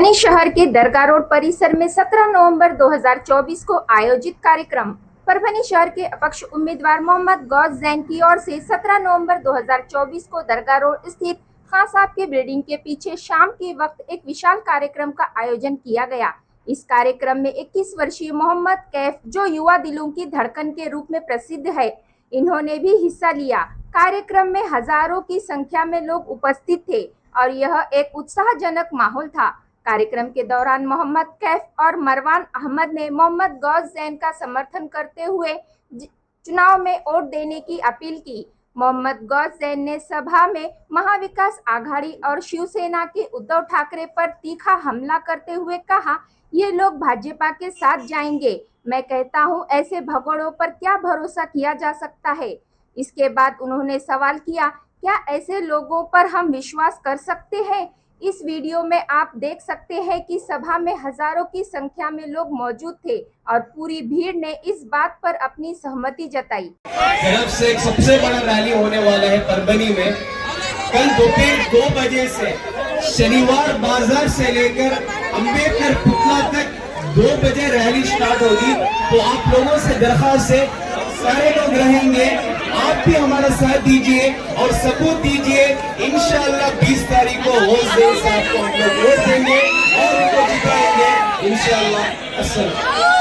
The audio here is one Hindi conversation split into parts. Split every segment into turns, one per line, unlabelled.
परभनी शहर के दरगाह रोड परिसर में 17 नवंबर 2024 को आयोजित कार्यक्रम परभनी शहर के अपक्ष उम्मीदवार मोहम्मद गौस जैन की ओर से 17 नवंबर 2024 को दरगाह रोड स्थित खान साहब के बिल्डिंग के पीछे शाम के वक्त एक विशाल कार्यक्रम का आयोजन किया गया। इस कार्यक्रम में 21 वर्षीय मोहम्मद कैफ, जो युवा दिलों की धड़कन के रूप में प्रसिद्ध है, इन्होंने भी हिस्सा लिया। कार्यक्रम में हजारों की संख्या में लोग उपस्थित थे और यह एक उत्साहजनक माहौल था। कार्यक्रम के दौरान मोहम्मद कैफ और मरवान अहमद ने मोहम्मद गौस जैन का समर्थन करते हुए चुनाव में वोट देने की अपील की। मोहम्मद गौस जैन ने सभा में महाविकास आघाड़ी और शिवसेना के उद्धव ठाकरे पर तीखा हमला करते हुए कहा, ये लोग भाजपा के साथ जाएंगे। मैं कहता हूं, ऐसे भगोड़ों पर क्या भरोसा किया जा सकता है। इसके बाद उन्होंने सवाल किया, क्या ऐसे लोगों पर हम विश्वास कर सकते हैं। इस वीडियो में आप देख सकते हैं कि सभा में हजारों की संख्या में लोग मौजूद थे और पूरी भीड़ ने इस बात पर अपनी सहमति जताई।
तरफ से एक सबसे बड़ा रैली होने वाला है परभनी में। कल दोपहर 2 बजे से शनिवार बाजार से लेकर अंबेडकर पुतला तक 2 बजे रैली स्टार्ट होगी। तो आप लोगों से दरख्वास्त है, सारे लोग रहेंगे, आप भी हमारा साथ दीजिए और सबूत दीजिए। इंशाअल्लाह 20 तारीख को गौस जैन साहब को हम लोग वोट देंगे और उनको जिताएंगे इंशाअल्लाह। अस्सलाम।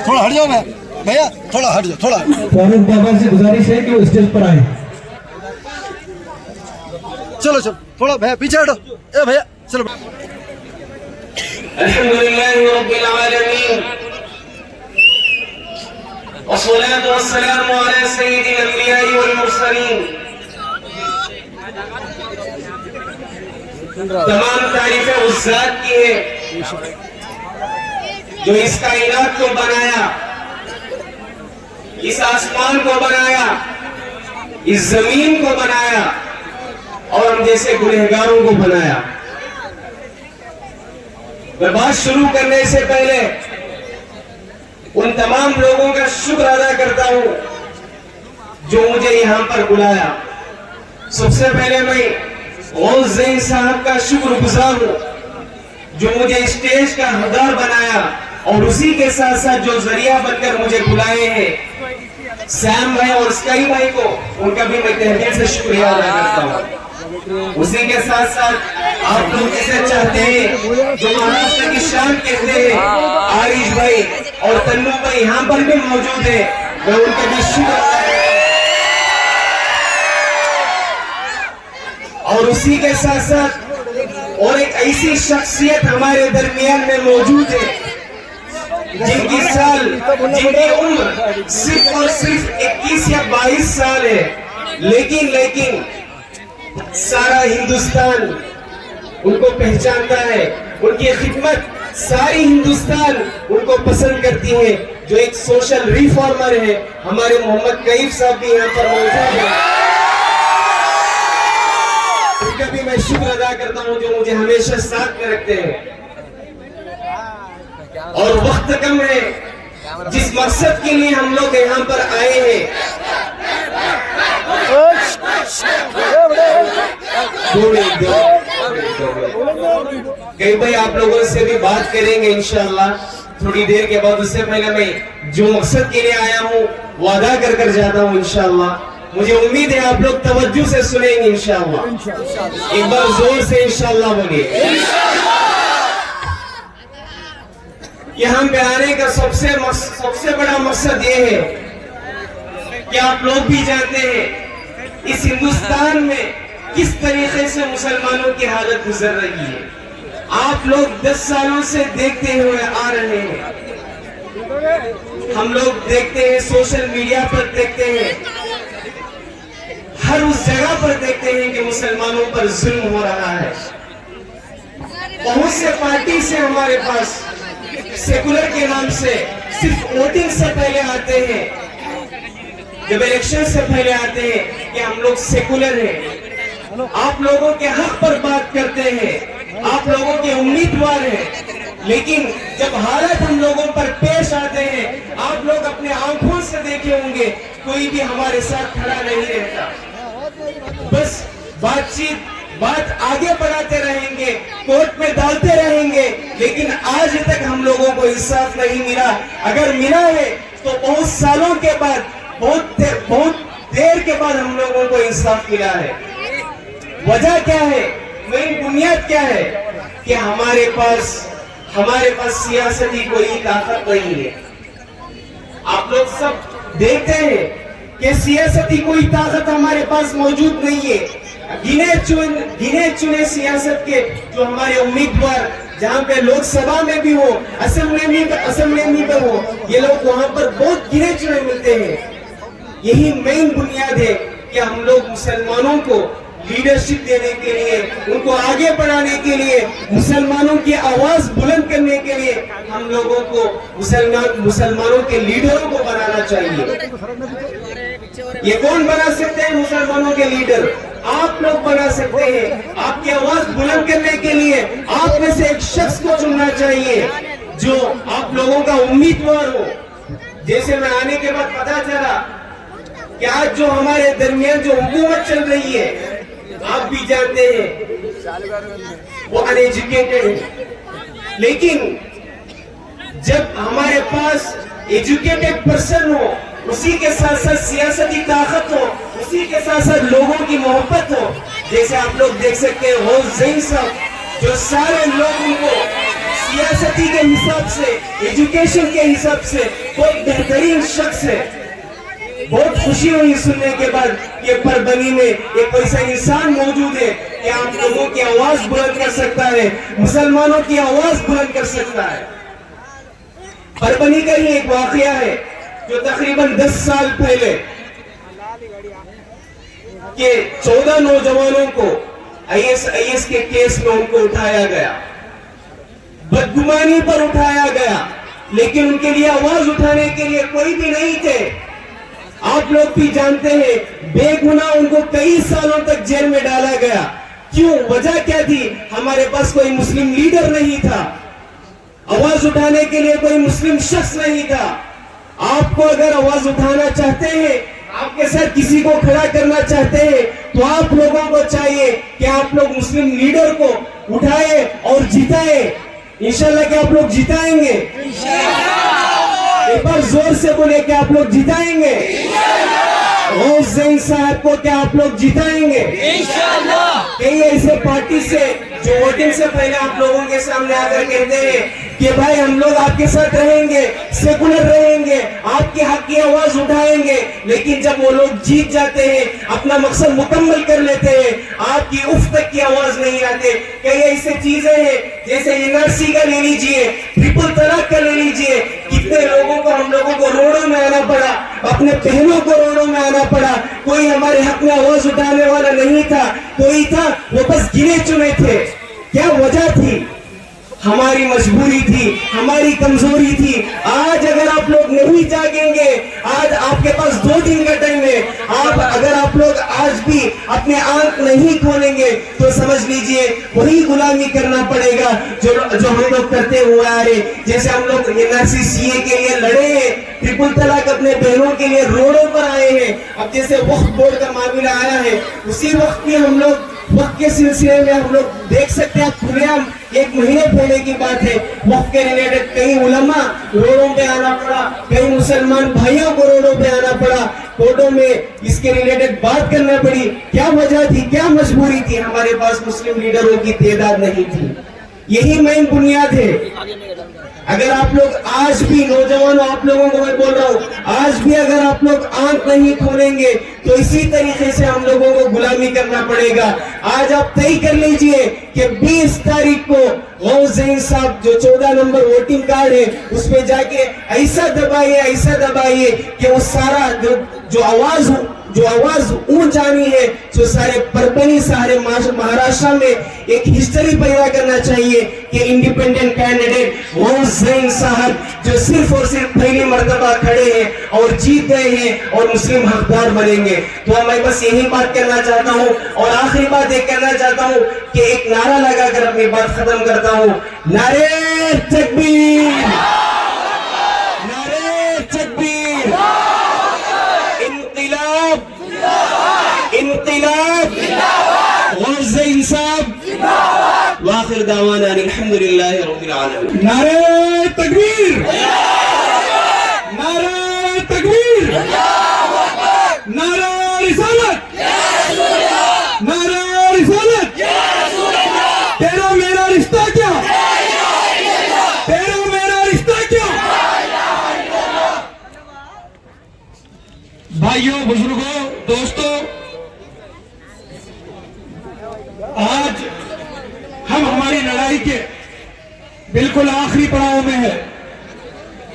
थोड़ा हट जाओ भैया, थोड़ा हट जाओ। थोड़ा
फारूक बाबा से गुजारिश है कि वो स्टेज पर आए।
चलो चलो, थोड़ा भैया पीछे हटो। ए भैया चलो।
अल्हम्दुलिल्लाह रब्बिल आलमीन वस्सलातु वस्सलामु अला सय्यिदिल अंबिया वल मुरसलीन। तमाम तारीफें उस जात की है जो इस कायनात को बनाया, इस आसमान को बनाया, इस जमीन को बनाया और हम जैसे गुनहगारों को बनाया। मैं बात शुरू करने से पहले उन तमाम लोगों का शुक्र अदा करता हूं जो मुझे यहां पर बुलाया। सबसे पहले मैं गौस जैन साहब का शुक्रगुजार हूं जो मुझे स्टेज का हकदार बनाया और उसी के साथ साथ जो जरिया बनकर मुझे बुलाए हैं सैम भाई और स्काई भाई को, उनका भी मैं तहे से शुक्रिया अदा करता हूँ। उसी के साथ साथ आप लोग जिसे चाहते हैं, जो महाराष्ट्र की शान कहते हैं, आरिश भाई और तन्नू भाई यहाँ पर भी मौजूद है, मैं उनका भी शुक्र अदा करता हूँ। और उसी के साथ साथ और एक ऐसी शख्सियत हमारे दरमियान में मौजूद है जिनकी उम्र सिर्फ और सिर्फ 21 या 22 साल है, लेकिन सारा हिंदुस्तान उनको पहचानता है। उनकी खिदमत सारी हिंदुस्तान उनको पसंद करती है। जो एक सोशल रिफॉर्मर है, हमारे मोहम्मद कैफ साहब भी यहाँ पर मौजूद है। आपका भी मैं शुक्र अदा करता हूँ जो मुझे हमेशा साथ में रखते हैं। और वक्त कम है, जिस मकसद के लिए हम लोग यहाँ पर आए हैं, कई भाई आप लोगों से भी बात करेंगे इंशाल्लाह थोड़ी देर के बाद। उससे पहले मैं जो मकसद के लिए आया हूँ वो अदा कर जाता हूँ इंशाल्लाह। मुझे उम्मीद है आप लोग तवज्जो से सुनेंगे इंशाल्लाह। एक बार जोर से इंशाल्लाह बोलिए। यहाँ पे आने का सबसे बड़ा मकसद ये है कि आप लोग भी जानते हैं इस हिंदुस्तान में किस तरीके से मुसलमानों की हालत गुजर रही है। आप लोग 10 सालों से देखते हुए आ रहे हैं, हम लोग देखते हैं, सोशल मीडिया पर देखते हैं, हर उस जगह पर देखते हैं कि मुसलमानों पर जुल्म हो रहा है। बहुत से पार्टी से हमारे पास सेकुलर के नाम से सिर्फ वोटिंग से पहले आते हैं, जब इलेक्शन से पहले आते हैं कि हम लोग सेकुलर हैं, आप लोगों के हक पर बात करते हैं, आप लोगों के उम्मीदवार हैं, लेकिन जब हालात हम लोगों पर पेश आते हैं, आप लोग अपने आंखों से देखे होंगे कोई भी हमारे साथ खड़ा नहीं रहता। बस बात आगे बढ़ाते रहेंगे, कोर्ट में डालते रहेंगे, लेकिन आज तक हम लोगों को इंसाफ नहीं मिला। अगर मिला है तो बहुत सालों के बाद, बहुत देर के बाद हम लोगों को इंसाफ मिला है। वजह क्या है, मेन बुनियाद क्या है कि हमारे पास सियासती कोई ताकत नहीं है। आप लोग सब देखते हैं कि सियासती कोई ताकत हमारे पास मौजूद नहीं है। गिने चुने सियासत के जो हमारे उम्मीदवार, जहाँ पे लोकसभा में भी हो, असेंबली में भी हो, ये लोग वहां पर बहुत गिने चुने मिलते हैं। यही मेन बुनियाद है कि हम लोग मुसलमानों को लीडरशिप देने के लिए, उनको आगे बढ़ाने के लिए, मुसलमानों की आवाज बुलंद करने के लिए हम लोगों को मुसलमानों के लीडरों को बनाना चाहिए। ये कौन बना सकते हैं मुसलमानों के लीडर? आप लोग बना सकते हैं। आपकी आवाज बुलंद करने के लिए आप में से एक शख्स को चुनना चाहिए जो आप लोगों का उम्मीदवार हो। जैसे मैं आने के बाद पता चला कि आज जो हमारे दरमियान जो हुकूमत चल रही है, आप भी जानते हैं वो अनएजुकेटेड है, लेकिन जब हमारे पास एजुकेटेड पर्सन हो, उसी के साथ साथ सियासती ताकत हो, उसी के साथ साथ लोगों की मोहब्बत हो, जैसे आप लोग देख सकते हैं गौस ज़ैन साहब, जो सारे लोगों को सियासती के हिसाब से, एजुकेशन के हिसाब से बहुत बेहतरीन शख्स है। बहुत खुशी हुई सुनने के बाद कि परभनी में एक ऐसा इंसान मौजूद है कि आप लोगों की आवाज बुलंद कर सकता है, मुसलमानों की आवाज बुलंद कर सकता है। परभनी का ही एक वाकया है जो तकरीबन 10 साल पहले के 14 नौजवानों को आईएस के केस में उनको उठाया गया, बदगुमानी पर उठाया गया, लेकिन उनके लिए आवाज उठाने के लिए कोई भी नहीं थे। आप लोग भी जानते हैं बेगुनाह उनको कई सालों तक जेल में डाला गया। क्यों? वजह क्या थी? हमारे पास कोई मुस्लिम लीडर नहीं था, आवाज उठाने के लिए कोई मुस्लिम शख्स नहीं था। आपको अगर आवाज उठाना चाहते हैं, आपके साथ किसी को खड़ा करना चाहते हैं, तो आप लोगों को चाहिए कि आप लोग मुस्लिम लीडर को उठाए और जिताए। इंशाल्लाह कि आप लोग जिताएंगे। एक बार जोर से बोले कि आप लोग जिताएंगे। गौस ज़ैन साहब को क्या आप लोग जिताएंगे? इंशाल्लाह। कई ऐसे पार्टी से जो वोटिंग से पहले आप लोगों के सामने आकर कहते हैं कि भाई हम लोग आपके साथ रहेंगे, सेकुलर रहेंगे, आपके हक की आवाज उठाएंगे, लेकिन जब वो लोग जीत जाते हैं, अपना मकसद मुकम्मल कर लेते हैं, आपकी उफ तक की आवाज नहीं आते। कई ऐसे चीजें हैं जैसे एनआरसी का ले लीजिए, ट्रिपल तलाक का ले लीजिए, कितने लोगों को, हम लोगों को रोडों में आना पड़ा, अपने बहनों को रोडों में आना पड़ा। कोई हमारे हक में आवाज उठाने वाला नहीं था, कोई था वो बस गिने चुने थे। क्या वजह थी? हमारी मजबूरी थी, हमारी कमजोरी थी। आज अगर आप लोग नहीं जागेंगे, आज आपके पास 2 दिन का टाइम है, अगर आप लोग आज भी अपने आंख नहीं खोलेंगे तो समझ लीजिए वही गुलामी करना पड़ेगा जो हम लोग करते हुए आ रहे। जैसे हम लोग एनआरसी सीए के लिए लड़े हैं, ट्रिपल तलाक अपने बहनों के लिए रोडों पर आए हैं। अब जैसे वक्फ बोर्ड का मामला आया है, उसी वक्त में हम लोग वक्त के सिलसिले में हम लोग देख सकते हैं खुलेआम 1 महीने पहले की बात है, वक्त के रिलेटेड कई उलमा रोडों पे आना पड़ा, कई मुसलमान भाइयों को रोडों पे आना पड़ा, कोर्टों में इसके रिलेटेड बात करना पड़ी। क्या वजह थी, क्या मजबूरी थी? हमारे पास मुस्लिम लीडरों की तादाद नहीं थी। यही मेन बुनियाद है। अगर आप लोग आज भी नौजवानों, आप लोगों को मैं बोल रहा हूँ, आज भी अगर आप लोग आंख नहीं खोलेंगे तो इसी तरीके से हम लोगों को गुलामी करना पड़ेगा। आज आप तय कर लीजिए कि 20 तारीख को गौस जैन साहब जो 14 नंबर वोटिंग कार्ड है उस पे जाके ऐसा दबाइए कि वो सारा जो आवाज ऊंच आनी है, जो सारे परभनी, सारे महाराष्ट्र में एक हिस्ट्री पैदा करना चाहिए कि इंडिपेंडेंट कैंडिडेट गौस जैन साहब जो सिर्फ और सिर्फ पहली मर्तबा खड़े हैं और जीत गए हैं और मुस्लिम हकदार बनेंगे। तो मैं बस यही बात करना चाहता हूँ और आखिरी बात एक कहना चाहता हूँ कि एक नारा लगाकर अपनी बात खत्म करता हूँ। नारे तकबीर, नारे तकबीर, इनक़िलाब, गौस जैन साहब, वाखिर दावाना अल्हम्दुलिल्लाहि रब्बिल आलमीन।
नारे तकबीर, नारे तकबीर, नारे रिसालत, नारे रिसालत, तेरा मेरा रिश्ता क्या, तेरा मेरा रिश्ता क्या। भाइयों, बुजुर्गों, दोस्तों, आज हम हमारी लड़ाई के बिल्कुल आखिरी पड़ाव में है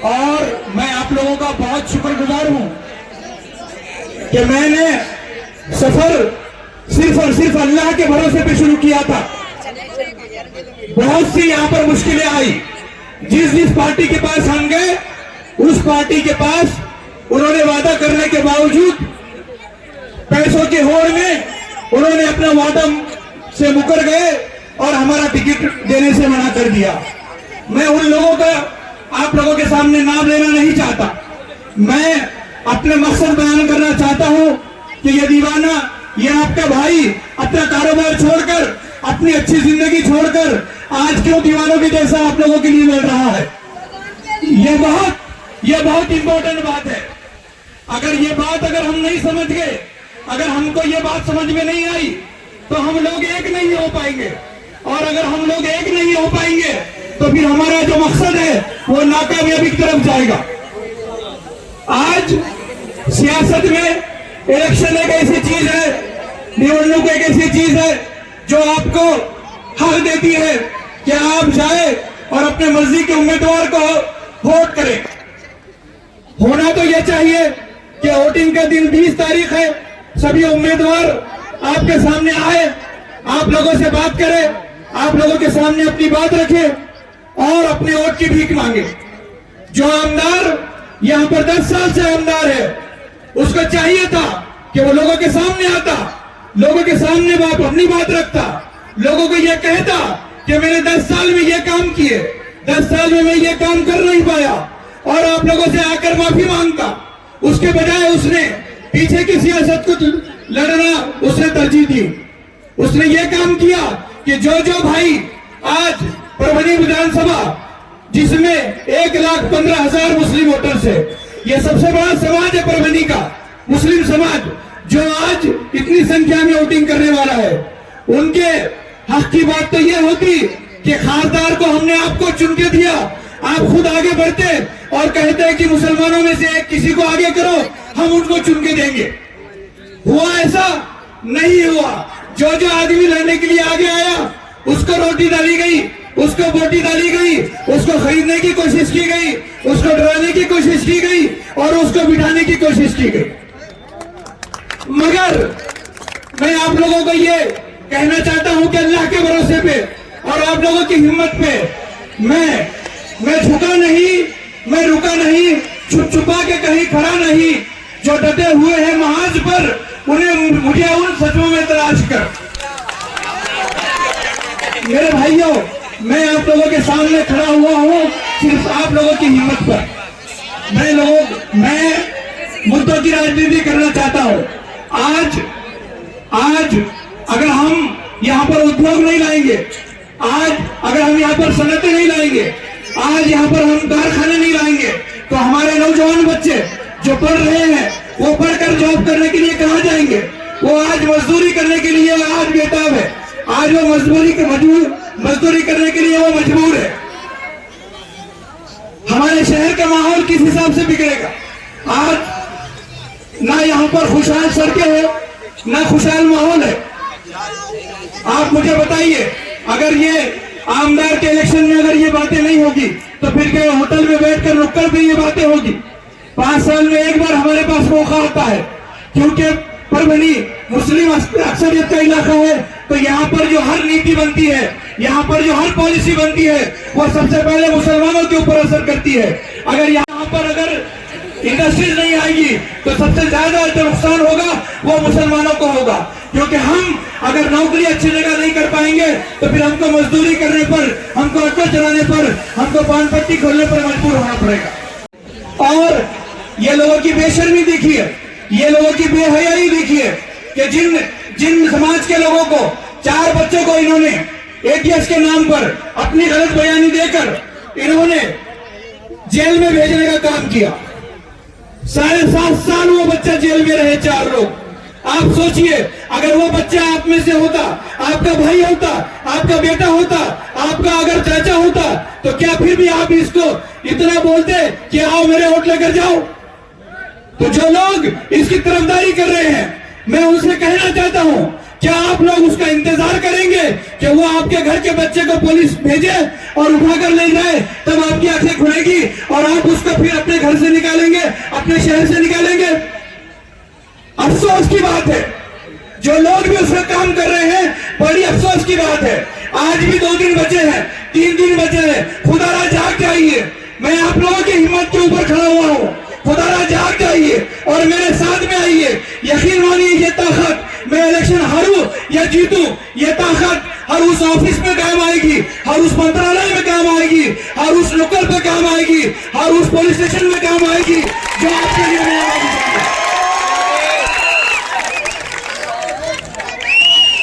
और मैं आप लोगों का बहुत शुक्रगुजार हूं कि मैंने सफर सिर्फ और सिर्फ अल्लाह के भरोसे पे शुरू किया था। बहुत सी यहाँ पर मुश्किलें आई, जिस पार्टी के पास हम गए उस पार्टी के पास उन्होंने वादा करने के बावजूद पैसों के होड़ में उन्होंने अपना वादा से मुकर गए और हमारा टिकट देने से मना कर दिया। मैं उन लोगों का आप लोगों के सामने नाम लेना नहीं चाहता। मैं अपने मकसद बयान करना चाहता हूं कि ये दीवाना, ये आपका भाई अपना कारोबार छोड़कर, अपनी अच्छी जिंदगी छोड़कर आज क्यों दीवानों के जैसा आप लोगों के लिए लड़ रहा है। ये बहुत इंपॉर्टेंट बात है। अगर हम नहीं समझ गए, अगर हमको ये बात समझ में नहीं आई तो हम लोग एक नहीं हो पाएंगे, और अगर हम लोग एक नहीं हो पाएंगे तो फिर हमारा जो मकसद है वो नाकामयाबी की तरफ जाएगा। आज सियासत में इलेक्शन एक ऐसी चीज है, निवडणूक एक ऐसी चीज है जो आपको हक देती है कि आप जाए और अपने मर्जी के उम्मीदवार को वोट करें। होना तो यह चाहिए कि वोटिंग का दिन 20 तारीख है, सभी उम्मीदवार आपके सामने आए, आप लोगों से बात करें, आप लोगों के सामने अपनी बात रखें और अपने वोट की भीख मांगे। जो आमदार यहाँ पर 10 साल से आमदार है, उसको चाहिए था कि वो लोगों के सामने आता, लोगों के सामने अपनी बात रखता, लोगों को ये कहता कि मैंने 10 साल में ये काम किए, 10 साल में मैं ये काम कर नहीं पाया, और आप लोगों से आकर माफी मांगता। उसके बजाय उसने पीछे की सियासत को लड़ना उसने तरजीह दी। उसने ये काम किया कि जो भाई आज परभनी विधानसभा, जिसमें 1,15,000 मुस्लिम वोटर्स है, यह सबसे बड़ा समाज है परभनी का, मुस्लिम समाज, जो आज इतनी संख्या में वोटिंग करने वाला है, उनके हक की बात तो यह होती कि खासदार को हमने आपको चुन के दिया, आप खुद आगे बढ़ते और कहते हैं कि मुसलमानों में से एक किसी को आगे करो, हम उनको चुन के देंगे। हुआ ऐसा नहीं हुआ। जो आदमी लड़ने के लिए आगे आया उसको रोटी डाली गई, उसको बोटी डाली गई, उसको खरीदने की कोशिश की गई, उसको डराने की कोशिश की गई और उसको बिठाने की कोशिश की गई। मगर मैं आप लोगों को ये कहना चाहता हूं कि अल्लाह के भरोसे पे और आप लोगों की हिम्मत पे मैं झुका नहीं, मैं रुका नहीं, छुपा के कहीं खड़ा नहीं। जो डटे हुए हैं महाज पर उन्हें मुझे उन सचों में तलाश कर। मेरे भाइयों, मैं आप लोगों के सामने खड़ा हुआ हूँ सिर्फ आप लोगों की हिम्मत पर। मैं मुद्दों की राजनीति करना चाहता हूँ। आज अगर हम यहाँ पर उद्योग नहीं लाएंगे, आज अगर हम यहाँ पर सनतें नहीं लाएंगे, आज यहाँ पर हम कारखाने नहीं लाएंगे, तो हमारे नौजवान बच्चे जो पढ़ रहे हैं वो पढ़कर जॉब करने के लिए कहाँ जाएंगे? वो आज मजदूरी करने के लिए आज बेताब है। आज वो मजदूरी करने के लिए वो मजबूर है। हमारे शहर का माहौल किस हिसाब से बिगड़ेगा? आज ना यहाँ पर खुशहाल सड़कें है, ना खुशहाल माहौल है। आप मुझे बताइए, अगर ये आमदार के इलेक्शन में अगर ये बातें नहीं होगी तो फिर क्या होटल में बैठकर नुक्कड़ पे ये बातें होगी? 5 साल में एक बार हमारे पास मौका आता है, क्योंकि परभनी मुस्लिम अक्सरियत का इलाका है, तो यहाँ पर जो हर नीति बनती है, यहाँ पर जो हर पॉलिसी बनती है, वो सबसे पहले मुसलमानों के ऊपर असर करती है। अगर यहाँ पर अगर इंडस्ट्रीज नहीं आएगी तो सबसे ज्यादा जो नुकसान होगा वो मुसलमानों को होगा, क्योंकि हम अगर नौकरी अच्छी जगह नहीं कर पाएंगे तो फिर हमको मजदूरी करने पर, हमको ऑटो चलाने पर, हमको पान पट्टी खोलने पर मजबूर होना पड़ेगा। और ये लोगों की बेशर्मी देखिए, ये लोगों की बेहयाई देखिए कि जिन समाज के लोगों को 4 बच्चों को इन्होंने एटीएस के नाम पर अपनी गलत बयानी देकर इन्होंने जेल में भेजने का काम किया। 7.5 साल वो बच्चा जेल में रहे, 4 लोग। आप सोचिए, अगर वो बच्चा आप में से होता, आपका भाई होता, आपका बेटा होता, आपका अगर चाचा होता, तो क्या फिर भी आप इसको इतना बोलते कि आओ मेरे वोट लेकर जाओ? तो जो लोग इसकी तरफदारी कर रहे हैं, मैं उनसे कहना चाहता हूं, क्या आप लोग उसका इंतजार करेंगे कि वो आपके घर के बच्चे को पुलिस भेजे और उठाकर ले जाए, तब आपकी आंखें खुलेगी और आप उसको फिर अपने घर से निकालेंगे, अपने शहर से निकालेंगे? अफसोस की बात है, जो लोग भी उसमें काम कर रहे हैं, बड़ी अफसोस की बात है। आज भी 2 दिन बचे हैं, 3 दिन बचे हैं। खुदारा जाग जाइए। मैं आप लोगों की हिम्मत के ऊपर खड़ा हुआ हूँ। खुदारा जाग जाइए और मेरे साथ में आइए। यकीन मानिए, ये ताकत, मैं इलेक्शन हारूं या जीतूं, ये ताकत हर उस ऑफिस में काम आएगी, हर उस मंत्रालय में काम आएगी, हर उस लोकल पे काम आएगी, हर उस पुलिस स्टेशन में काम आएगी जो आपके लिए मैं आवाज उठाऊंगा।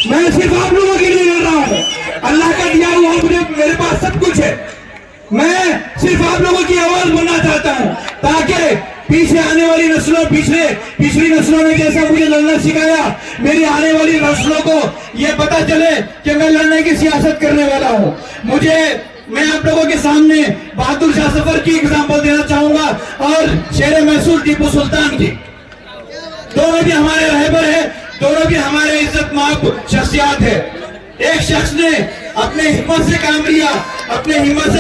मैं सिर्फ आप लोगों के लिए लड़ रहा हूँ। अल्लाह का दिया हुआ मेरे पास सब कुछ है। मैं सिर्फ आप लोगों की आवाज बनना चाहता हूँ, ताकि पीछे आने वाली नस्लों, पिछली नस्लों ने जैसा मुझे लड़ना सिखाया, मेरी आने वाली नस्लों को ये पता चले कि मैं लड़ने की सियासत करने वाला हूँ। मैं आप लोगों के सामने बहादुर शाह जफर की एग्जाम्पल देना चाहूंगा और शेर मैसूर टीपू सुल्तान की। दोनों भी हमारे रहबर है, दोनों भी हमारे इज्जत माब शख्सियात है। एक शख्स ने अपने हिम्मत से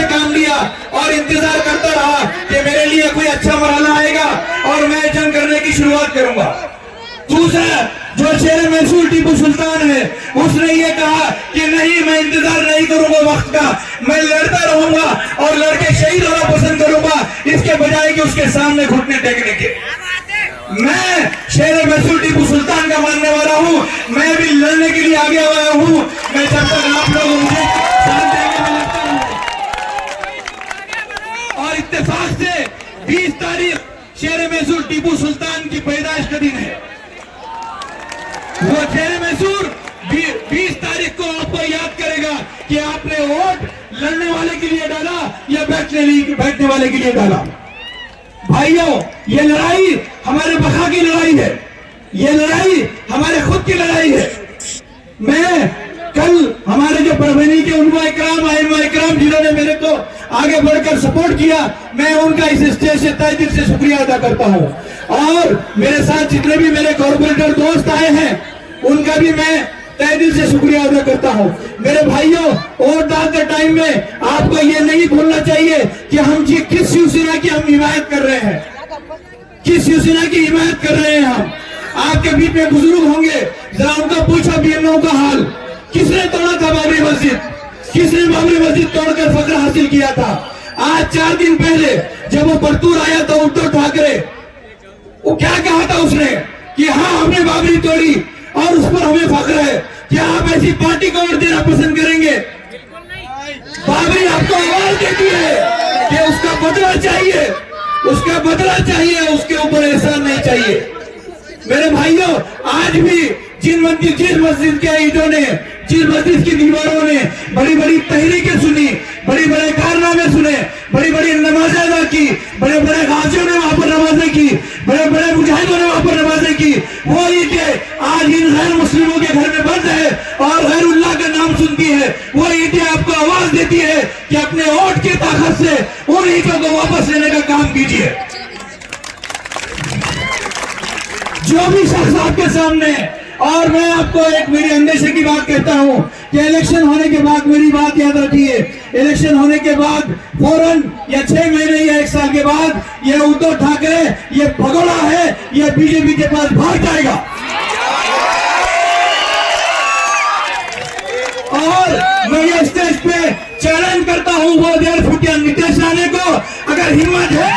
काम लिया और इंतजार करता रहा कि मेरे लिए कोई अच्छा मरहला आएगा और मैं जंग करने की शुरुआत करूंगा। दूसरा जो शेर मैसूर टीपू सुल्तान है, उसने ये कहा कि नहीं, मैं इंतजार नहीं करूंगा वक्त का, मैं लड़ता रहूंगा और लड़के शहीद होना पसंद करूंगा, इसके बजाय कि उसके सामने घुटने टेकने के। मैं शेर मैसूर टीपू सुल्तान का मानने वाला हूँ। मैं भी लड़ने के लिए आगे आया हूँ। मैं जब तक आप लोग मुझे साथ देंगे मैं लड़ता हूँ। और इत्तेफाक से 20 तारीख शेर मैसूर टीपू सुल्तान की पैदाइश का दिन है। वो शेर मैसूर 20 तारीख को आपको याद करेगा कि आपने वोट लड़ने वाले के लिए डाला या बैठने वाले के लिए डाला। भाइयों, ये लड़ाई हमारे बखा की लड़ाई है, ये लड़ाई हमारे खुद की लड़ाई है। मैं कल हमारे जो परभनी के उलमा इकराम जिन्होंने मेरे को आगे बढ़कर सपोर्ट किया, मैं उनका इस स्टेज से तहे दिल से शुक्रिया अदा करता हूं। और मेरे साथ जितने भी मेरे कॉर्पोरेटर दोस्त आए हैं, उनका भी मैं तहे दिल से शुक्रिया अदा करता हूं। मेरे भाइयों, वोट डालते टाइम में आपको ये नहीं भूलना चाहिए कि हम किस शिवसेना की हम हिमायत कर रहे हैं, किस शिवसेना की हिमायत कर रहे हैं हम। आपके बीच में बुजुर्ग होंगे, जरा उनका पूछो बीएमओ का हाल। किसने तोड़ा था बाबरी मस्जिद? किसने बाबरी मस्जिद तोड़कर फख्र हासिल किया था? आज 4 दिन पहले जब वो बरतूर आया था उद्धव ठाकरे, वो क्या कहा था उसने कि हाँ हमने बाबरी तोड़ी और उस पर हमें फख्र है। क्या आप ऐसी पार्टी को वोट देना पसंद करेंगे? बाबरी आपको आवाज देती है कि उसका बदला चाहिए, उसका बदला चाहिए, उसके ऊपर एहसान नहीं चाहिए। मेरे भाइयों, आज भी जिस मस्जिद के ईंटों ने, जिस मस्जिद की दीवारों ने बड़ी बड़ी तहरीकें सुनी, बड़ी बड़े कारनामे सुने, बड़ी बड़ी नमाजें अदा की, बड़े बड़े गाजियों ने वहां पर नमाजें की, बड़े बड़े मुजाहिदों ने वहां पर नमाजें की, वो ईंटें आज इन गैर मुस्लिमों के घर में बंद है और गैरुल्लाह का नाम सुनती है। वो ईंटें आपको आवाज देती है कि अपने वोट की ताकत से उन ईंटों को वापस लेने का काम कीजिए। जो भी शख्स आपके सामने, और मैं आपको एक मेरे अंदेशे की बात कहता हूं कि इलेक्शन होने के बाद, मेरी बात याद रखिए, इलेक्शन होने के बाद फौरन या 6 महीने या 1 साल के बाद ये उद्धव ठाकरे, ये भगोड़ा है, ये बीजेपी के पास भाग जाएगा। और मैं ये स्टेज पे चैलेंज करता हूं वो 1.5 फुटिया नीतीश राणे को, अगर हिम्मत है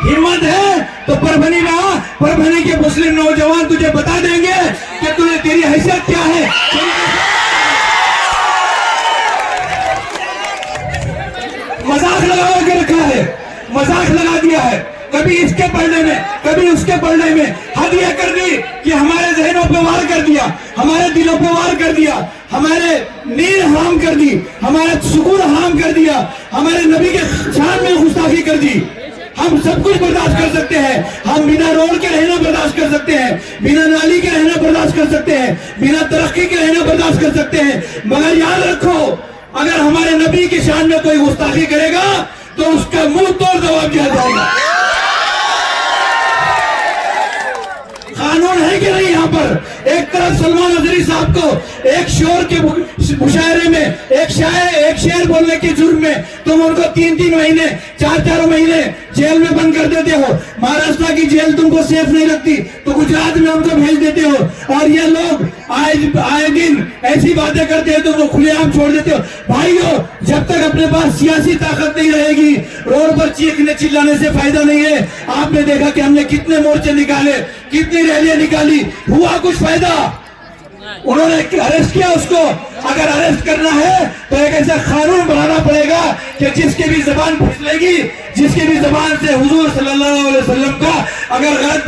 हिम्मत है तो परभनी में आ। परभनी के मुस्लिम नौजवान तुझे बता देंगे कि तुझे तेरी हैसियत क्या है। मजाक लगा के रखा है, मजाक लगा दिया है, कभी इसके पढ़ने में, कभी उसके पढ़ने में। हद यह कर दी कि हमारे जहनों पे वार कर दिया, हमारे दिलों पे वार कर दिया, हमारे नींद हराम कर दी, हमारा सुकून हराम कर दिया, हमारे नबी के शान में गुस्ताखी कर दी। हम सब कुछ बर्दाश्त कर सकते हैं, हम बिना रोड के रहना बर्दाश्त कर सकते हैं, बिना नाली के रहना बर्दाश्त कर सकते हैं, बिना तरक्की के रहना बर्दाश्त कर सकते हैं, मगर याद रखो अगर हमारे नबी की शान में कोई गुस्ताखी करेगा तो उसका मुंह तोड़ जवाब दिया जाएगा। कानून है कि नहीं यहाँ पर? एक तरफ सलमान अजहरी साहब को एक शोर के मुशायरे में, एक शेर बोलने के जुर्म में तुम उनको 3-3 महीने, 4-4 महीने जेल में बंद कर देते हो। महाराष्ट्र की जेल तुमको सेफ नहीं लगती तो गुजरात में उनको भेज देते हो। और ये लोग आए दिन ऐसी बातें करते हैं तो उनको खुलेआम छोड़ देते हो। भाइयों, जब तक अपने पास सियासी ताकत नहीं रहेगी, रोड पर चीखने चिल्लाने से फायदा नहीं है। आपने देखा कि हमने कितने मोर्चे निकाले, कितनी रैलियां निकाली, हुआ कुछ फायदा? उन्होंने अरेस्ट किया उसको। अगर अरेस्ट करना है तो एक ऐसा कानून बनाना पड़ेगा कि जिसकी भी जबान फिसलेगी, जिसकी भी जबान से हुजूर सल्लल्लाहु अलैहि वसल्लम का अगर गलत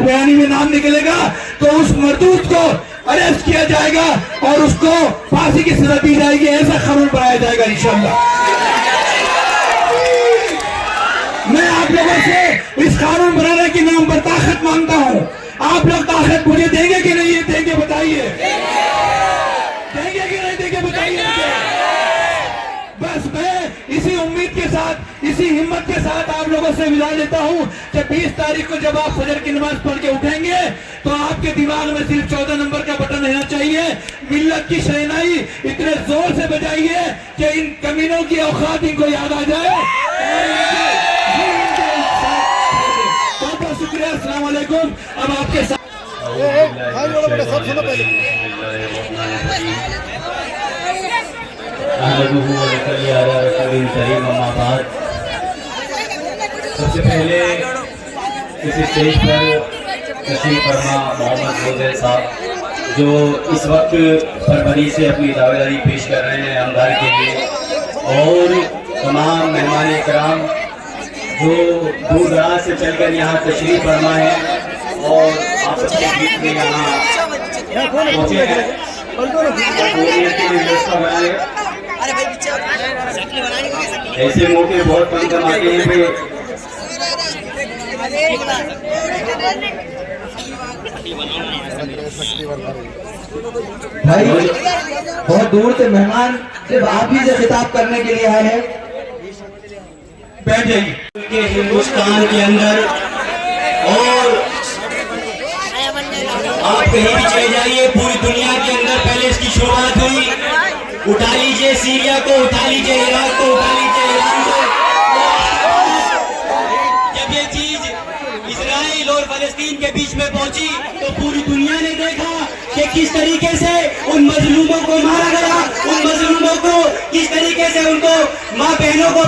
बयानी में नाम निकलेगा तो उस मरदूद को अरेस्ट किया जाएगा और उसको फांसी की सजा दी जाएगी। ऐसा कानून बनाया जाएगा इंशाअल्लाह। मैं आप लोगों से इस कानून बनाने के नाम पर ताकत मांगता हूँ। आप लोग ताकत मुझे देंगे कि नहीं देंगे बताइए? देंगे कि नहीं देंगे बताइए? बस मैं इसी उम्मीद के साथ, इसी हिम्मत के साथ आप लोगों से विदा लेता हूं कि 20 तारीख को जब आप फजर की नमाज पढ़ के उठेंगे तो आपके दिमाग में सिर्फ 14 नंबर का बटन रहना चाहिए। मिल्लत की शहनाई इतने जोर से बजाइए कि इन कमीनों की औकात इनको याद आ जाए। बहुत बहुत शुक्रिया। अस्सलाम वालेकुम। अब आपके साथ
सबसे पहले इस स्टेज पर तशरीफ फरमा मोहम्मद मोहसिन साहब जो इस वक्त परभनी से अपनी दावेदारी पेश कर रहे हैं आमदार के लिए, और तमाम मेहमान इकराम जो दूर दराज से चलकर यहाँ तशरीफ फरमा है और आप सबके बीच में यहाँ पहुँचे हैं। ऐसे मौके बहुत कम कम आते हैं
भाई। बहुत दूर से मेहमान सिर्फ आप ही से खिताब करने के लिए आए हैं।
बैठ जाइए।
के हिंदुस्तान के अंदर और आप कहीं भी चले जाइए, पूरी दुनिया के अंदर पहले इसकी शुरुआत हुई। उठा लीजिए सीरिया को, उठा लीजिए इराक को, उठा लीजिए ईरान को। जब ये चीज इजराइल और फलस्तीन के बीच में पहुंची तो पूरी दुनिया ने देखा कि किस तरीके से उन मजलूमों को मारा गया, उन मजलूमों मुसलमानों को किस तरीके से उनको माँ बहनों को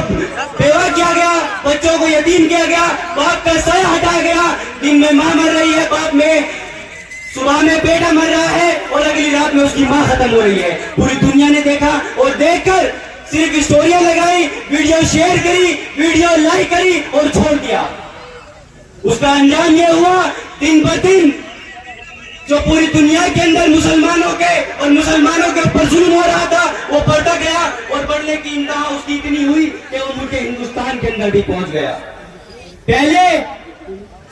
बेवा किया गया, बच्चों को यतीम किया गया, बाप का सर हटाया गया। दिन में माँ मर रही है, बाप में सुबह में बेटा मर रहा है और अगली रात में उसकी माँ खत्म हो रही है। पूरी दुनिया ने देखा और देखकर सिर्फ स्टोरियां लगाई, वीडियो शेयर करी, वीडियो लाइक करी और छोड़ दिया। उसका अंजाम ये हुआ दिन ब दिन जो पूरी दुनिया के अंदर मुसलमानों के और मुसलमानों के ऊपर जुल्म हो रहा था वो बढ़ता गया और बढ़ने की इंतहा उसकी इतनी हुई कि वो मुल्क हिंदुस्तान के अंदर भी पहुंच गया। पहले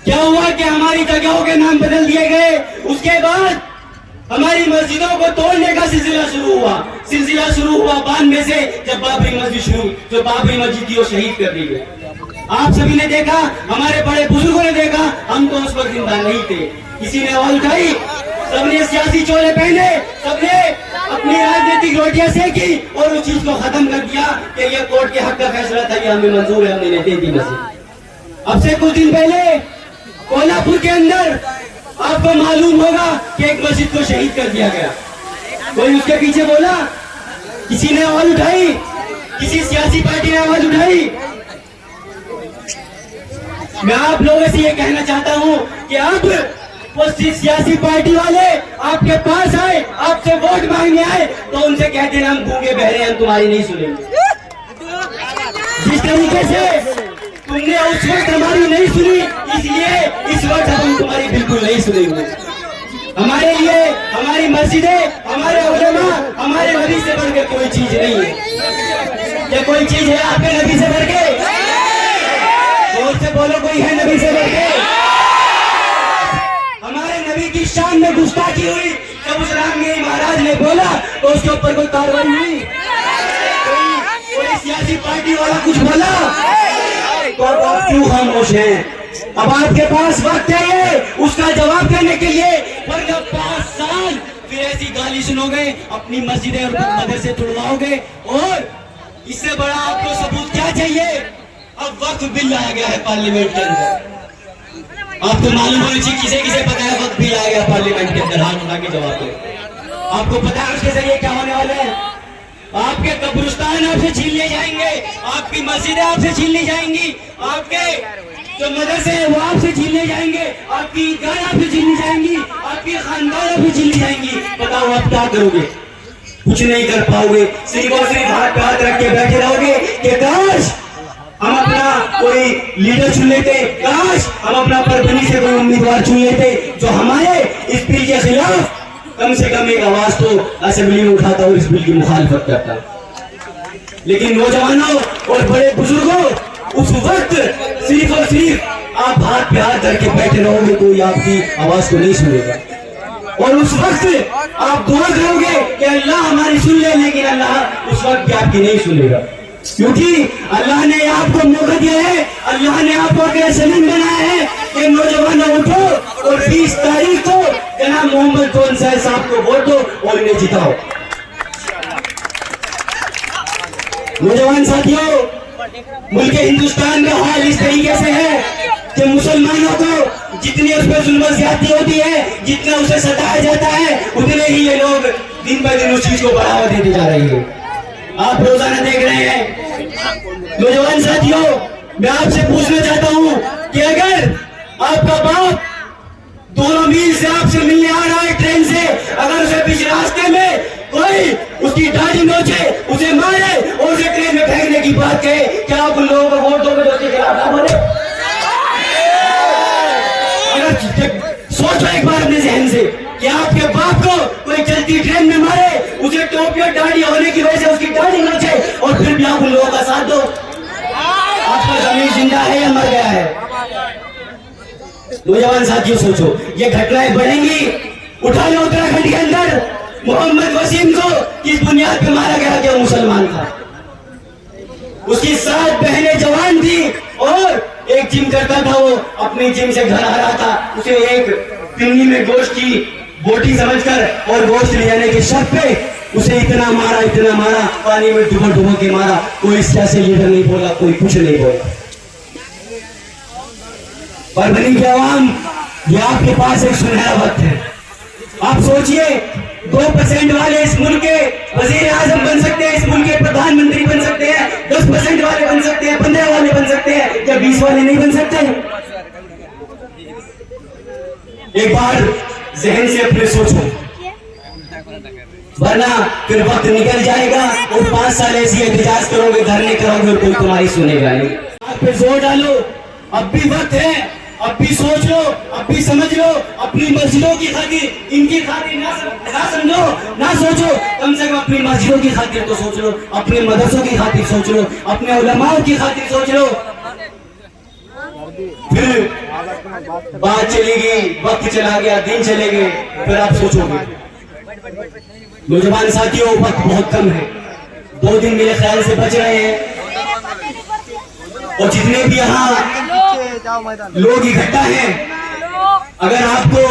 क्या हुआ कि हमारी जगहों के नाम बदल दिए गए, उसके बाद हमारी मस्जिदों को तोड़ने का सिलसिला शुरू हुआ 92 से, जब बाबरी मस्जिद थी वो शहीद कर दी गई। आप सभी ने देखा, हमारे बड़े बुजुर्गों ने देखा, हम तो उस वक्त जिंदा नहीं थे। किसी ने आवाज उठाई, सबने सियासी चोले पहने, सबने अपनी राजनीतिक रोटियां सेकी और उस चीज को खत्म कर दिया कि ये कोर्ट के हक का फैसला था, ये हमें मंजूर है, हमने दे दी मस्जिद। अब से कुछ दिन पहले कोल्हापुर के अंदर आपको मालूम होगा कि एक मस्जिद को शहीद कर दिया गया। कोई उसके पीछे बोला, किसी ने आवाज उठाई, किसी सियासी पार्टी ने आवाज उठाई। मैं आप लोगों से ये कहना चाहता हूँ कि अब वो सियासी पार्टी वाले आपके पास आए, आपसे वोट मांगने आए, तो उनसे कहते हैं हम गूंगे बहरे, हम तुम्हारी नहीं सुनेंगे। जिस तरीके से तुमने उस वक्त हमारी नहीं सुनी, इसलिए इस वक्त हम तुम्हारी बिल्कुल नहीं सुनेंगे। हमारे लिए हमारी मस्जिदें, हमारे उलेमा, हमारे नबी से बढ़ के कोई चीज नहीं है। ये कोई चीज है आपके नबी से बढ़ के? जोर से बोलो, कोई है नबी से बढ़ के? हमारे नबी की शान में गुस्ताखी हुई, जब उस रामगिरी महाराज ने बोला तो उसके ऊपर कोई कार्रवाई हुई? कोई सियासी पार्टी वाला कुछ बोला? तो आप क्यों खामोश हैं? अब आपके पास वक्त है ये उसका जवाब देने के लिए, वरना 5 साल फिर ऐसी गाली सुनोगे, अपनी मस्जिदें और मदरसे तुड़वाओगे, और इससे बड़ा आपको सबूत क्या चाहिए? अब वक्त बिल लाया गया है पार्लियामेंट के अंदर। आपको मालूम होना चाहिए, किसे किसे पता है वक्त बिल लाया गया पार्लियामेंट के अंदर? हाथ उठा के जवाब दो। आपको पता है उसके जरिए क्या होने वाला है? आपके कब्रिस्तान आपसे छीन लिए जाएंगे, आपकी मस्जिदें आपसे छीन ली जाएंगी, आपके जो मदरसे हैं वो आपसे छीन लिए जाएंगे, आपकी ईदगाह आपसे छीन ली जाएंगी, आपकी खानदान आपसे छीन ली जाएंगी। बताओ आप क्या करोगे? कुछ नहीं कर पाओगे, सिर्फ और सिर्फ हाथ पे हाथ रख के बैठे रहोगे कि काश हम अपना कोई लीडर चुन लेते, काश हम अपना परभनी से कोई उम्मीदवार चुन लेते जो हमारे इस बिल के खिलाफ कम से कम एक आवाज तो असेंबली में उठाता और इस बिल की मुखालफत करता। लेकिन नौजवानों और बड़े बुजुर्गों, उस वक्त सिर्फ और सिर्फ आप हाथ पे हाथ करके बैठे रहोगे, कोई आपकी आवाज को नहीं सुनेगा। और उस वक्त आप दुआ करोगे कि अल्लाह हमारी सुन ले, लेकिन अल्लाह उस वक्त भी आपकी नहीं सुनेगा, क्योंकि अल्लाह ने आपको मौका दिया है, अल्लाह ने आपको अपना सलीम बनाया है कि नौजवानों उठो और 20 तारीख को जनाब मोहम्मद कौन साहब को वोट दो और इन्हें जिताओ। नौजवान साथियों, मुल्क हिंदुस्तान का हाल इस तरीके से है कि मुसलमानों को जितनी उस पर जुल्म ज्यादती होती है, जितना उसे सताया जाता है, उतने ही ये लोग दिन ब दिन उस चीज को बढ़ावा देते जा रहे हैं। आप रोजाना देख रहे हैं। नौजवान साथियों, मैं आपसे पूछना चाहता हूं कि अगर आपका बाप 2 मील से आपसे मिलने आ रहा है ट्रेन से, अगर उसे बीच रास्ते में कोई उसकी दाढ़ी नोचे, उसे मारे और उसे ट्रेन में फेंकने की बात कहे, क्या आप उन लोगों को वोट दोगे जो उसके खिलाफ ना बोले? अगर सोचो एक बार अपने जहन से कि आपके बाप को कोई चलती ट्रेन में मारे, उसे टोपी और दाढ़ी होने की वजह से उसकी दाढ़ी नोचे और फिर भी आप उन लोगों का साथ दो? आपका जमीन जिंदा है या मर गया है? नौजवान साथियों सोचो, ये घटनाएं बढ़ेंगी। उठा लो उत्तराखंड के अंदर मोहम्मद वसीम को किस बुनियाद पर मारा गया? क्या मुसलमान था? उसकी 7 बहनें जवान थी और एक जिम करता था, वो अपनी जिम से घर आ रहा था, उसे एक पिन्नी में गोश्त की बोटी समझकर और गोश्त ले जाने के शर्त पे उसे इतना मारा, पानी में डुबो के मारा। कोई सियासी लीडर नहीं बोला, कोई कुछ नहीं बोला। परभनी के अवाम, ये आपके पास एक सुनहरा वक्त है। आप सोचिए, 2% वाले इस मुल्क के वजीर आजम बन सकते हैं, इस मुल्क के प्रधानमंत्री बन सकते हैं, 10% वाले बन सकते हैं, 15 वाले बन सकते हैं, क्या 20 वाले नहीं बन सकते? एक बार जहन से अपने सोचो, वरना फिर वक्त निकल जाएगा और 5 साल ऐसी एहतजाज करोगे, धरने करोगे और कोई तुम्हारी सुनेगा नहीं। आप पे जोर डालो, अब भी वक्त है, अब भी सोच लो, अब भी समझ लो, अपनी मस्जिदों की खातिर, इनकी खातिर ना समझो, ना सोचो, कम से कम अपनी मस्जिदों की खातिर तो सोच लो, अपने मदरसों की खातिर सोच लो, अपने उलमाओं की खातिर सोच लो। फिर बात चलेगी, वक्त चला गया, दिन चले गए, फिर आप सोचोगे। नौजवान साथियों, वक्त बहुत कम है, 2 दिन मेरे ख्याल से बच रहे हैं, और जितने भी यहाँ लोग इकट्ठा हैं, अगर आपको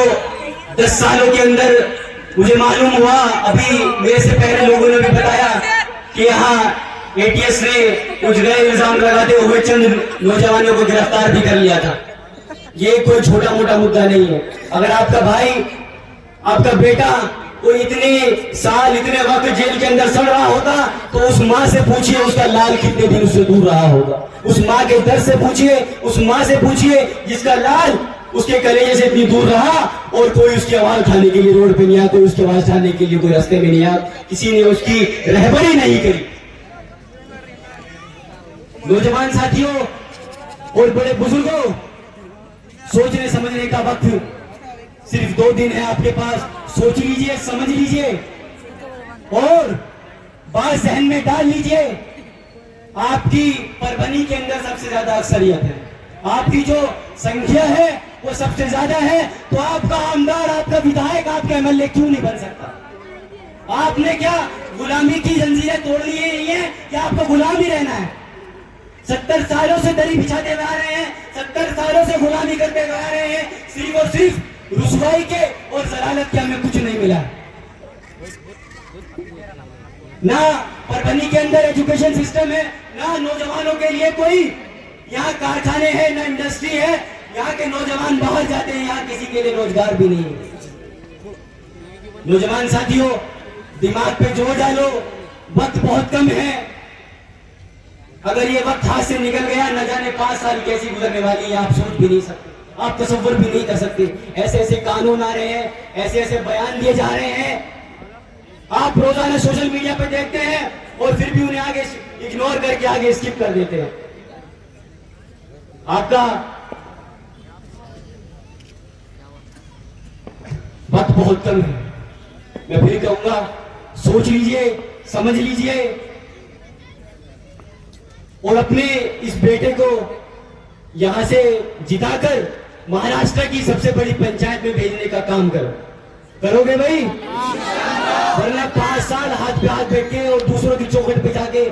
10 सालों के अंदर, मुझे मालूम हुआ अभी मेरे से पहले लोगों ने भी बताया कि यहाँ ATS ने कुछ गए इल्जाम लगाते हुए चंद नौजवानों को गिरफ्तार भी कर लिया था। ये कोई छोटा मोटा मुद्दा नहीं है। अगर आपका भाई, आपका बेटा कोई इतने साल, इतने वक्त जेल के अंदर सड़ रहा होता, तो उस माँ से पूछिए उसका लाल कितने दिन उससे दूर रहा होगा। उस माँ के दर्द से पूछिए, उस माँ से पूछिए जिसका लाल उसके कलेजे से इतनी दूर रहा और कोई उसकी आवाज उठाने के लिए रोड पे नहीं आया, कोई उसकी आवाज उठाने के लिए कोई रास्ते में नहीं आया, किसी ने उसकी रहबरी नहीं करी। नौजवान साथियों और बड़े बुजुर्गों, सोचने समझने का वक्त सिर्फ 2 दिन है आपके पास। सोच लीजिए, समझ लीजिए और बात जहन में डाल लीजिए। आपकी परभनी के अंदर सबसे ज्यादा अक्सरियत है, आपकी जो संख्या है वो सबसे ज्यादा है, तो आपका आमदार, आपका विधायक, आपका MLA क्यों नहीं बन सकता? आपने क्या गुलामी की जंजीरें तोड़नी है या आपको गुलाम ही रहना है? 70 सालों से दरी बिछाते हुए आ रहे हैं, 70 सालों से गुलामी करते हुए आ रहे हैं, सिर्फ और सिर्फ रुसवाई के और जलालत के हमें कुछ नहीं मिला। ना परभनी के अंदर एजुकेशन सिस्टम है, ना नौजवानों के लिए कोई यहाँ कारखाने हैं, ना इंडस्ट्री है, यहाँ के नौजवान बाहर जाते हैं, यहाँ किसी के लिए रोजगार भी नहीं है। नौजवान साथियों, दिमाग पे जोर डालो, वक्त बहुत कम है। अगर ये वक्त हाथ से निकल गया, न जाने 5 साल कैसी गुजरने वाली है, आप सोच भी नहीं सकते, आप तसव्वुर भी नहीं कर सकते। ऐसे ऐसे कानून आ रहे हैं, ऐसे ऐसे बयान दिए जा रहे हैं, आप रोजाना सोशल मीडिया पे देखते हैं और फिर भी उन्हें आगे इग्नोर करके आगे स्किप कर देते हैं। आपका वक्त बहुत कम है। मैं फिर कहूंगा, सोच लीजिए, समझ लीजिए और अपने इस बेटे को यहां से जिताकर महाराष्ट्र की सबसे बड़ी पंचायत में भेजने का काम करो। करोगे भाई? वरना 5 साल हाथ पे हाथ बैठ के और दूसरों की चौखट पे जाके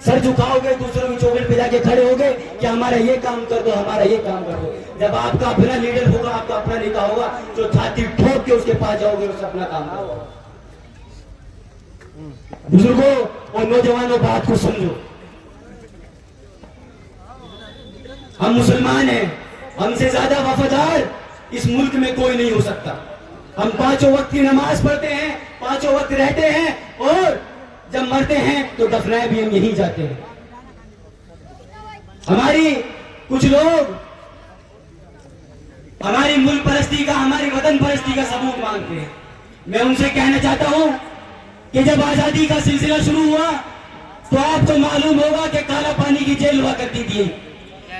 सर झुकाओगे, दूसरों की चौखट पे जाके खड़े होगे कि हमारा ये काम कर दो, हमारा ये काम कर दो। जब आपका अपना लीडर होगा, आपका अपना नेता होगा, तो छाती ठोक के उसके पास जाओगे, उससे अपना काम करो। बुजुर्गों और नौजवानों, बात को समझो। हम मुसलमान हैं, हमसे ज्यादा वफादार इस मुल्क में कोई नहीं हो सकता। हम 5 वक्त की नमाज पढ़ते हैं, 5 वक्त रहते हैं और जब मरते हैं तो दफनाए भी हम यहीं जाते हैं। हमारी कुछ लोग हमारी मुल्क परस्ती का, हमारी वतन परस्ती का सबूत मांगते हैं। मैं उनसे कहना चाहता हूं कि जब आजादी का सिलसिला शुरू हुआ तो आपको मालूम होगा कि काला पानी की जेल हुआ करती थी।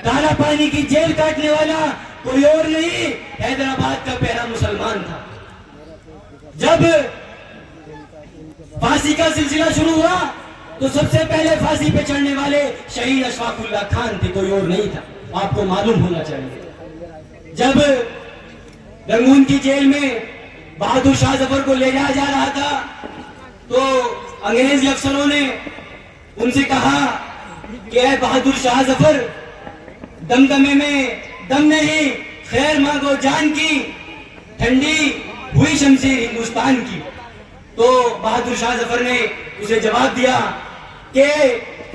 काला पानी की जेल काटने वाला कोई और नहीं, हैदराबाद का पहला मुसलमान था। जब फांसी का सिलसिला शुरू हुआ तो सबसे पहले फांसी पे चढ़ने वाले शहीद अशफाकुल्लाह खान थे, कोई और नहीं था, आपको मालूम होना चाहिए। जब रंगून की जेल में बहादुर शाह जफर को ले जाया जा रहा था तो अंग्रेजी अफसरों ने उनसे कहा कि ऐ बहादुर शाह जफर, दमदमे में दम नहीं, खैर मांगो जान की, ठंडी हुई शमशीर हिंदुस्तान की। तो बहादुर शाह जफर ने उसे जवाब दिया कि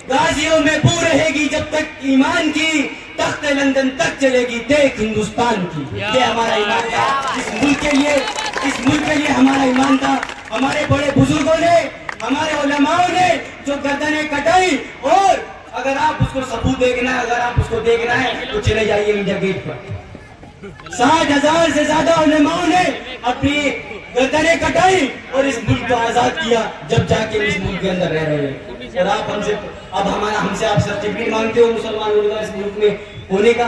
गाजियों में बू रहेगी जब तक ईमान की, तख्त लंदन तक चलेगी देख हिंदुस्तान की। ये हमारा ईमान था, इस मुल्क के लिए हमारा ईमान था।
हमारे बड़े बुजुर्गों ने, हमारे उलमाओं ने जो गर्दनें कटाई। और अगर आप उसको सबूत देखना है, अगर आप उसको देखना है तो चले जाइए इंडिया गेट पर। 60,000 से ज्यादा उलमाओं ने अपनी गर्दनें कटाई और इस मुल्क को आजाद किया, जब जाके इस मुल्क के अंदर रह रहे हैं। और आप हमसे अब हमसे आप सर्टिफिकेट मांगते हो मुसलमान होने का, इस मुल्क में होने का।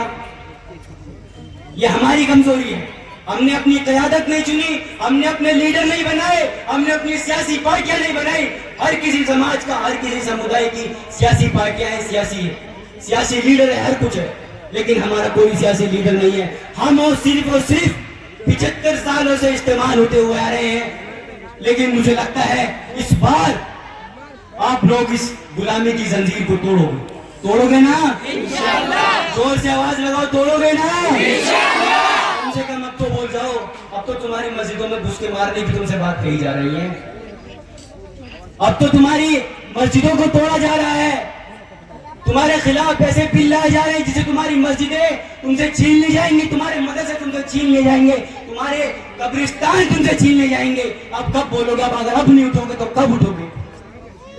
ये हमारी कमजोरी है। हमने अपनी क़यादत नहीं चुनी, हमने अपने लीडर नहीं बनाए, हमने अपनी सियासी पार्टियां नहीं बनाई। हर किसी समाज का, हर किसी समुदाय की सियासी पार्टियां हैं, सियासी लीडर है, हर कुछ है, लेकिन हमारा कोई सियासी लीडर नहीं है। हम और सिर्फ 75 सालों से इस्तेमाल होते हुए आ रहे हैं। लेकिन मुझे लगता है इस बार आप लोग इस गुलामी की जंजीर को तोड़ोगे ना? इंशाअल्लाह। जोर से आवाज लगाओ, तोड़ोगे ना? इंशाअल्लाह। कम से कम अब तो बोल जाओ। अब तो तुम्हारी मस्जिदों में घुस के मारने की तुमसे बात कही जा रही है। अब तो तुम्हारी मस्जिदों को तोड़ा जा रहा है, तुम्हारे खिलाफ पैसे बिल लाए जा रहे हैं, जिसे तुम्हारी मस्जिदें तुमसे छीन ली जाएंगी, तुम्हारे मदरसे तुमसे छीन ले जाएंगे, तुम्हारे कब्रिस्तान तुमसे छीन ले जाएंगे। अब कब बोलोगे? अगर अब नहीं उठोगे तो कब उठोगे?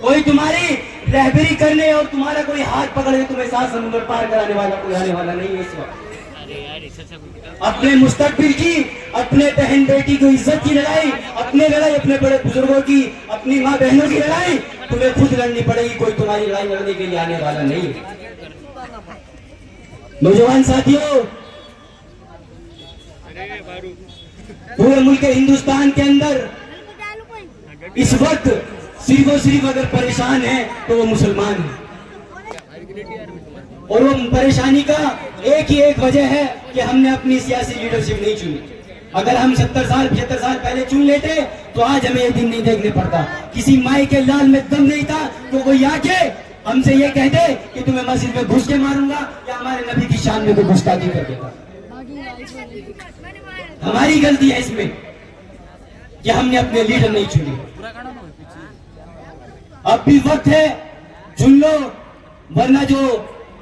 कोई तुम्हारी रहबरी करने और तुम्हारा कोई हाथ पकड़े तुम्हें 7 समुद्र पार कराने वाला कोई आने वाला नहीं है इस वक्त। अपने मुस्तकबिल की, अपने बहन बेटी की इज्जत की लड़ाई, अपने लड़ाई, अपने बड़े बुजुर्गों की, अपनी माँ बहनों की लड़ाई तुम्हें खुद लड़नी पड़ेगी। कोई तुम्हारी लड़ाई लड़ने के लिए आने वाला नहीं है। नौजवान साथियों, पूरे मुल्क हिंदुस्तान के अंदर इस वक्त सिर्फ और सिर्फ अगर परेशान है तो वो मुसलमान है। और वो परेशानी का एक वजह है कि हमने अपनी सियासी लीडरशिप नहीं चुनी। अगर हम 70 साल 75 साल पहले चुन लेते तो आज हमें ये दिन नहीं देखने पड़ता। किसी माई के लाल में दम नहीं था तो कोई आके हमसे ये कह दे कि तुम्हें मस्जिद में घुस के मारूंगा या हमारे नबी की शान में कोई गुस्ताखी कर देगा। हमारी गलती है इसमें कि हमने अपने लीडर नहीं चुने। अब भी वक्त है, चुन लो, वरना जो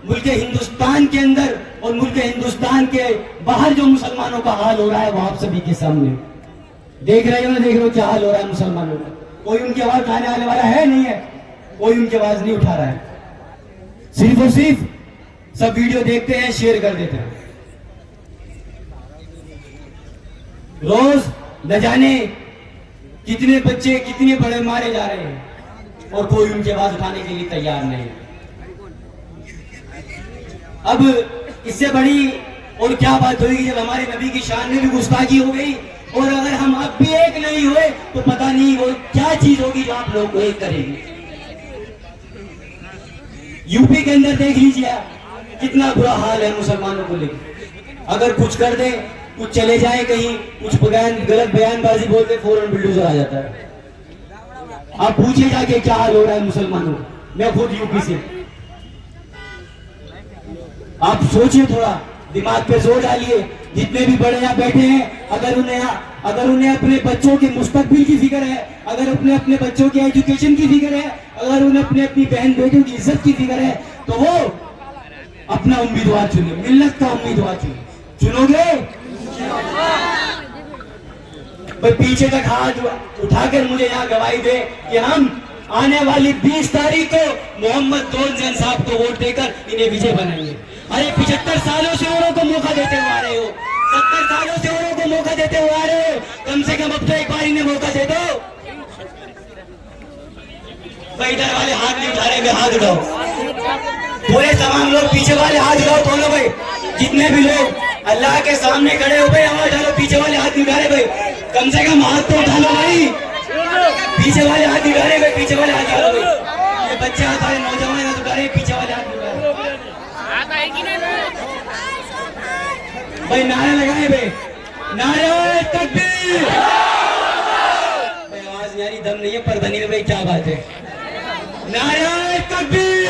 मुल्क हिंदुस्तान के अंदर और मुल्क हिंदुस्तान के बाहर जो मुसलमानों का हाल हो रहा है वो आप सभी के सामने देख रहे हो ना, देख रहे हो क्या हाल हो रहा है मुसलमानों का। कोई उनकी आवाज उठाने वाले वाला है नहीं है, कोई उनकी आवाज नहीं उठा रहा है। सिर्फ और सिर्फ सब वीडियो देखते हैं, शेयर कर देते हैं। रोज न जाने कितने बच्चे, कितने बड़े मारे जा रहे हैं और कोई उनकी आवाज उठाने के लिए तैयार नहीं। अब इससे बड़ी और क्या बात होगी जब हमारे नबी की शान में भी गुस्ताखी हो गई। और अगर हम अब भी एक नहीं हुए तो पता नहीं वो क्या चीज होगी जो आप लोग को एक करेगी। यूपी के अंदर देख लीजिए कितना बुरा हाल है मुसलमानों को लेकर। अगर कुछ कर दे, कुछ चले जाए कहीं, कुछ गलत बयानबाजी बोलते, फौरन बुलडोजर आ जाता है। आप पूछिए जाके क्या हाल हो रहा है मुसलमानों। मैं खुद यूपी से। आप सोचिए, थोड़ा दिमाग पे जोर डालिए। जितने भी बड़े यहाँ बैठे हैं, अगर उन्हें अपने बच्चों के मुस्तकबिल की फिक्र है, अगर अपने बच्चों के एजुकेशन की फिक्र है, अगर उन्हें अपनी बहन बेटियों की इज्जत की फिक्र है, तो वो अपना उम्मीदवार चुने, मिल्लत का उम्मीदवार चुने। चुनोगे? भाई पीछे तक हाथ उठाकर मुझे यहाँ गवाही दे कि हम आने वाली 20 तारीख को मोहम्मद गोलजन साहब को वोट देकर इन्हें विजय बनाएंगे। अरे 75 सालों से औरों को मौका देते हुए आ रहे हो, 70 सालों से औरों को मौका देते हुए आ रहे हो, कम से कम अब तो एक बार इन्हें मौका दे दो। भाई इधर वाले हाथ नहीं उठा रहे, हाथ उठाओ। पूरे तमाम लोग पीछे वाले हाथ उठाओ, दोनों भाई जितने भी लोग अल्लाह के सामने खड़े हो गए आवाज डालो। पीछे वाले हाथ नहीं उठा रहे भाई, कम से कम हाथ तो उठा लो भाई। पीछे वाले हाथ नहीं उठा रहे भाई, पीछे वाले हाथ उठा लो भाई। ये बच्चे हाथ आ रहे, नौजवान हाथ उठा रहे, पीछे वाले हाथ उठा रहे भाई। नारे लगाए भाई, नारे तकबीर। भाई आवाज नहीं आ रही, दम नहीं है, पर बनी में भाई क्या बात है। नारे तकबीर।